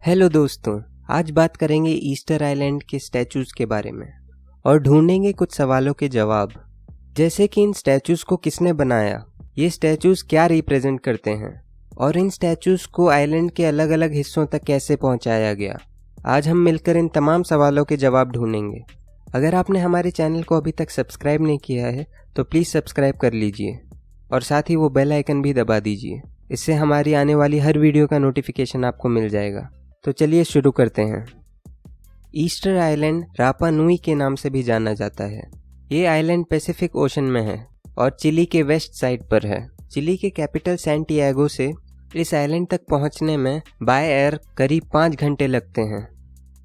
Hello दोस्तों, आज बात करेंगे ईस्टर आइलैंड के स्टैचूज़ के बारे में और ढूंढेंगे कुछ सवालों के जवाब, जैसे कि इन स्टैचूज़ को किसने बनाया, ये स्टैचूज़ क्या रिप्रेजेंट करते हैं और इन स्टैचूज़ को आइलैंड के अलग अलग हिस्सों तक कैसे पहुंचाया गया। आज हम मिलकर इन तमाम सवालों के जवाब ढूंढेंगे। अगर आपने हमारे चैनल को अभी तक सब्सक्राइब नहीं किया है तो प्लीज़ सब्सक्राइब कर लीजिए और साथ ही वो बेल आइकन भी दबा दीजिए। इससे हमारी आने वाली हर वीडियो का नोटिफिकेशन आपको मिल जाएगा। तो चलिए शुरू करते हैं। ईस्टर आइलैंड रापा नुई के नाम से भी जाना जाता है। ये आइलैंड पैसिफिक ओशन में है और चिली के वेस्ट साइड पर है। चिली के कैपिटल सैंटियागो से इस आइलैंड तक पहुंचने में बाय एयर करीब 5 घंटे लगते हैं।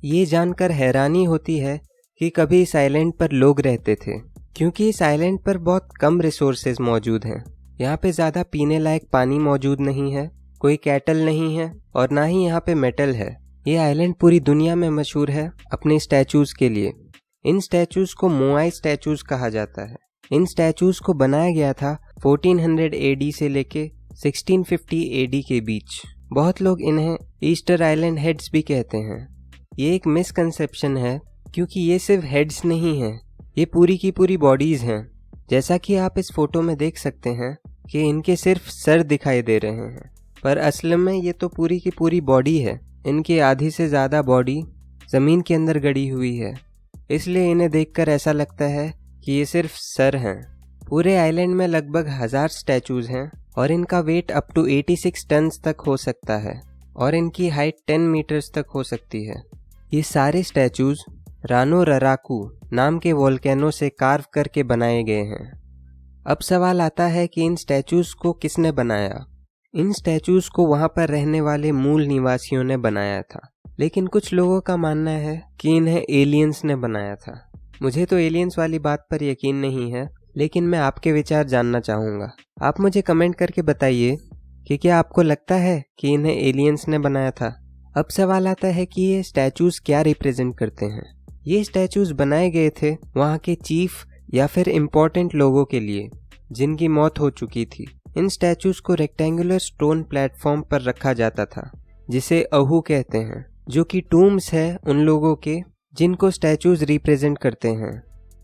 ये जानकर हैरानी होती है कि कभी इस आइलैंड पर लोग रहते थे, क्योंकि इस आइलैंड पर बहुत कम रिसोर्सेज मौजूद हैं। यहाँ पे ज़्यादा पीने लायक पानी मौजूद नहीं है, कोई कैटल नहीं है और ना ही यहाँ पे मेटल है। ये आइलैंड पूरी दुनिया में मशहूर है अपने स्टैचूज़ के लिए। इन स्टैचूज़ को मोआई स्टैचूज़ कहा जाता है। इन स्टैचूज़ को बनाया गया था 1400 AD से लेके 1650 AD के बीच। बहुत लोग इन्हें ईस्टर आइलैंड हेड्स भी कहते हैं। ये एक मिसकंसेप्शन है, क्योंकि ये सिर्फ हेड्स नहीं हैं, ये पूरी की पूरी बॉडीज़ हैं। जैसा कि आप इस फोटो में देख सकते हैं कि इनके सिर्फ सर दिखाई दे रहे हैं, पर असल में ये तो पूरी की पूरी बॉडी है। इनकी आधी से ज़्यादा बॉडी ज़मीन के अंदर गड़ी हुई है, इसलिए इन्हें देखकर ऐसा लगता है कि ये सिर्फ सर हैं। पूरे आइलैंड में लगभग 1000 स्टैचूज़ हैं और इनका वेट अप टू 86 टन्स तक हो सकता है और इनकी हाइट 10 मीटर्स तक हो सकती है। ये सारे स्टैचूज़ रानो रराकू नाम के वोल्केनो से कार्व करके बनाए गए हैं। अब सवाल आता है कि इन स्टैचूज़ को किसने बनाया। इन स्टैचूज़ को वहाँ पर रहने वाले मूल निवासियों ने बनाया था, लेकिन कुछ लोगों का मानना है कि इन्हें एलियंस ने बनाया था। मुझे तो एलियंस वाली बात पर यकीन नहीं है, लेकिन मैं आपके विचार जानना चाहूँगा। आप मुझे कमेंट करके बताइए कि क्या आपको लगता है कि इन्हें एलियंस ने बनाया था। अब सवाल आता है कि ये स्टैचूज़ क्या रिप्रेजेंट करते हैं। ये स्टैचूज़ बनाए गए थे वहाँ के चीफ या फिर इम्पोर्टेंट लोगों के लिए जिनकी मौत हो चुकी थी। इन स्टैचूज़ को रेक्टेंगुलर स्टोन प्लेटफॉर्म पर रखा जाता था, जिसे अहू कहते हैं, जो कि टूम्स है उन लोगों के जिनको स्टैचूज़ रिप्रेजेंट करते हैं।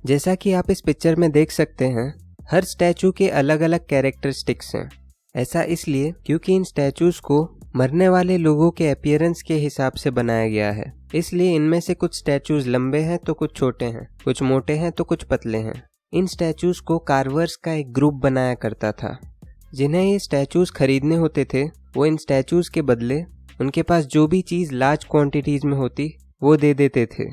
जैसा कि आप इस पिक्चर में देख सकते हैं, हर स्टैचू के अलग अलग कैरेक्टरिस्टिक्स हैं। ऐसा इसलिए क्योंकि इन स्टैचूज़ को मरने वाले लोगों के अपीयरेंस के हिसाब से बनाया गया है। इसलिए इनमें से कुछ स्टैचूज़ लंबे हैं तो कुछ छोटे हैं, कुछ मोटे हैं तो कुछ पतले हैं। इन स्टैचूज़ को कार्वर्स का एक ग्रुप बनाया करता था। जिन्हें ये स्टैचूज़ खरीदने होते थे, वो इन स्टैचूज़ के बदले उनके पास जो भी चीज़ लार्ज क्वांटिटीज़ में होती वो दे देते थे,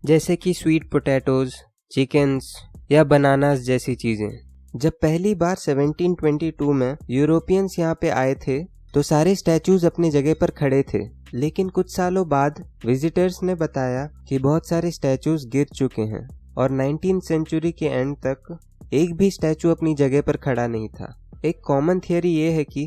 जैसे कि स्वीट पोटैटोज़, चिकन्स या बनानास जैसी चीज़ें। जब पहली बार 1722 में यूरोपियंस यहाँ पे आए थे तो सारे स्टैचूज़ अपनी जगह पर खड़े थे, लेकिन कुछ सालों बाद विजिटर्स ने बताया कि बहुत सारे स्टैचूज़ गिर चुके हैं और 19th सेंचुरी के एंड तक एक भी स्टैचू अपनी जगह पर खड़ा नहीं था। एक कॉमन थियरी ये है कि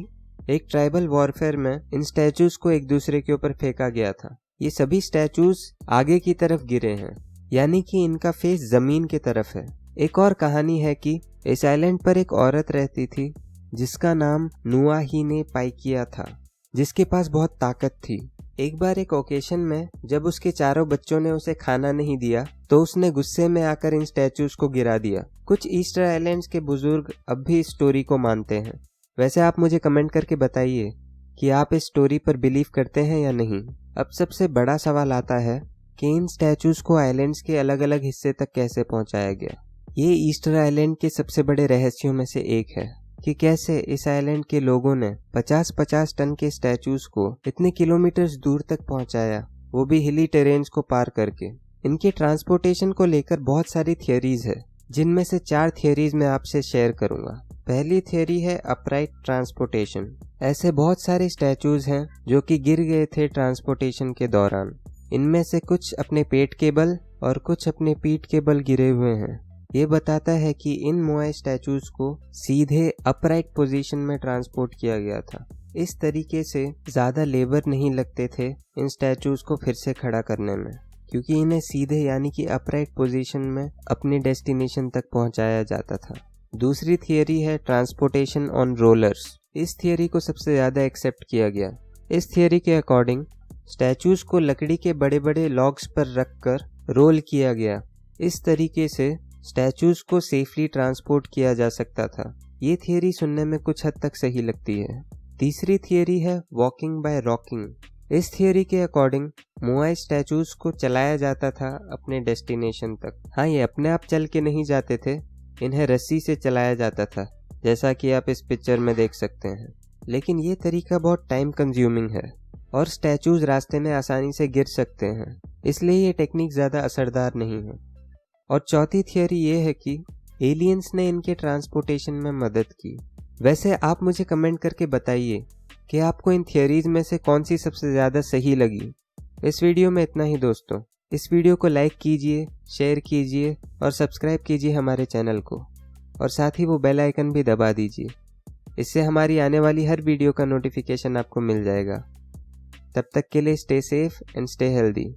एक ट्राइबल वॉरफेयर में इन स्टैचूज़ को एक दूसरे के ऊपर फेंका गया था। ये सभी स्टैचूज़ आगे की तरफ गिरे हैं, यानी कि इनका फेस ज़मीन की तरफ है। एक और कहानी है कि इस आइलैंड पर एक औरत रहती थी जिसका नाम नुआहीने पाइकिया था, जिसके पास बहुत ताकत थी। एक बार एक ओकेशन में जब उसके चारों बच्चों ने उसे खाना नहीं दिया तो उसने गुस्से में आकर इन स्टैचूज़ को गिरा दिया। कुछ ईस्टर आइलैंड्स के बुजुर्ग अब भी इस स्टोरी को मानते हैं। वैसे आप मुझे कमेंट करके बताइए कि आप इस स्टोरी पर बिलीव करते हैं या नहीं। अब सबसे बड़ा सवाल आता है कि इन स्टैचूज़ को आइलैंड्स के अलग अलग हिस्से तक कैसे पहुंचाया गया। ये ईस्टर आइलैंड के सबसे बड़े रहस्यों में से एक है कि कैसे इस आइलैंड के लोगों ने 50-50 टन के स्टैचूज़ को इतने किलोमीटर्स दूर तक पहुंचाया, वो भी हिली टेरेन्स को पार करके। इनके ट्रांसपोर्टेशन को लेकर बहुत सारी थियरीज है, जिनमें से 4 थियरीज मैं आपसे शेयर करूंगा। पहली थियरी है अपराइट ट्रांसपोर्टेशन। ऐसे बहुत सारे स्टैचूज़ हैं जो कि गिर गए थे ट्रांसपोर्टेशन के दौरान। इनमें से कुछ अपने पेट के बल और कुछ अपने पीठ के बल गिरे हुए हैं। ये बताता है कि इन मोआई स्टैचूज़ को सीधे अपराइट पोजीशन में ट्रांसपोर्ट किया गया था। इस तरीके से ज़्यादा लेबर नहीं लगते थे इन स्टैचूज़ को फिर से खड़ा करने में, क्योंकि इन्हें सीधे यानी कि अपराइट पोजीशन में अपने डेस्टिनेशन तक पहुंचाया जाता था। दूसरी थियरी है ट्रांसपोर्टेशन ऑन रोलर्स। इस थियरी को सबसे ज़्यादा एक्सेप्ट किया गया। इस थियरी के अकॉर्डिंग स्टैचूज को लकड़ी के बड़े बड़े लॉग्स पर रखकर रोल किया गया। इस तरीके से स्टैचूज को सेफली ट्रांसपोर्ट किया जा सकता था। ये थियरी सुनने में कुछ हद तक सही लगती है। तीसरी थियरी है वॉकिंग बाय रॉकिंग। इस थियरी के अकॉर्डिंग मोआई स्टैचूज को चलाया जाता था अपने डेस्टिनेशन तक। हाँ, ये अपने आप चल के नहीं जाते थे, इन्हें रस्सी से चलाया जाता था, जैसा कि आप इस पिक्चर में देख सकते हैं। लेकिन ये तरीका बहुत टाइम कंज्यूमिंग है और स्टैचूज रास्ते में आसानी से गिर सकते हैं, इसलिए ये टेक्निक ज़्यादा असरदार नहीं है। और चौथी थियरी ये है कि एलियंस ने इनके ट्रांसपोर्टेशन में मदद की। वैसे आप मुझे कमेंट करके बताइए कि आपको इन थियरीज में से कौन सी सबसे ज़्यादा सही लगी। इस वीडियो में इतना ही दोस्तों। इस वीडियो को लाइक कीजिए, शेयर कीजिए और सब्सक्राइब कीजिए हमारे चैनल को, और साथ ही वो बेल आइकन भी दबा दीजिए। इससे हमारी आने वाली हर वीडियो का नोटिफिकेशन आपको मिल जाएगा। तब तक के लिए stay safe and stay healthy.